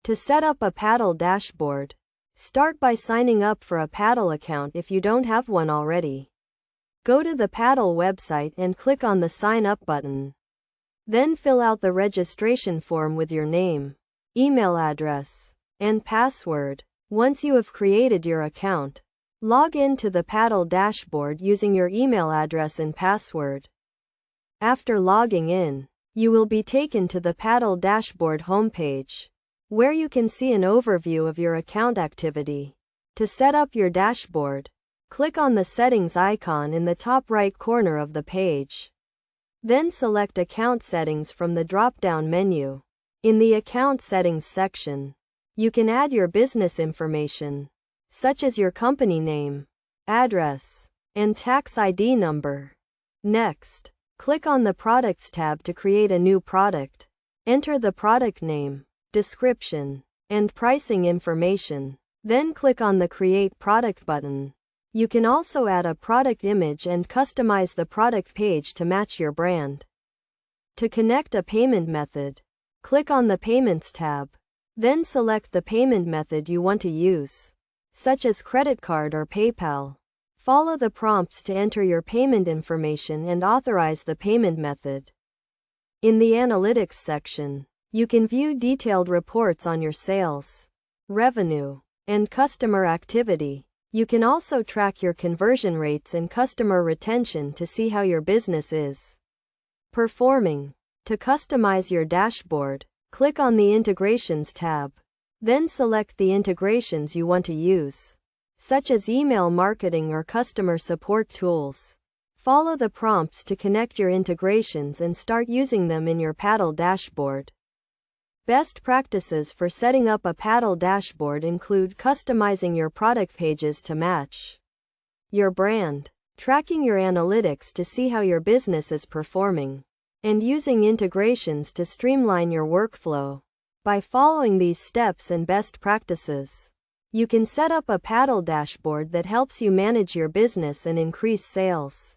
To set up a Paddle dashboard, start by signing up for a Paddle account if you don't have one already. Go to the Paddle website and click on the Sign Up button. Then fill out the registration form with your name, email address, and password. Once you have created your account, log in to the Paddle dashboard using your email address and password. After logging in, you will be taken to the Paddle dashboard homepage, where you can see an overview of your account activity. To set up your dashboard, click on the settings icon in the top right corner of the page. Then select Account Settings from the drop-down menu. In the Account Settings section, you can add your business information, such as your company name, address, and tax ID number. Next, click on the Products tab to create a new product. Enter the product name, description, and pricing information. Then click on the Create Product button. You can also add a product image and customize the product page to match your brand. To connect a payment method, click on the Payments tab. Then select the payment method you want to use, such as credit card or PayPal. Follow the prompts to enter your payment information and authorize the payment method. In the Analytics section, you can view detailed reports on your sales, revenue, and customer activity. You can also track your conversion rates and customer retention to see how your business is performing. To customize your dashboard, click on the Integrations tab. Then select the integrations you want to use, such as email marketing or customer support tools. Follow the prompts to connect your integrations and start using them in your Paddle dashboard. Best practices for setting up a Paddle dashboard include customizing your product pages to match your brand, tracking your analytics to see how your business is performing, and using integrations to streamline your workflow. By following these steps and best practices, you can set up a Paddle dashboard that helps you manage your business and increase sales.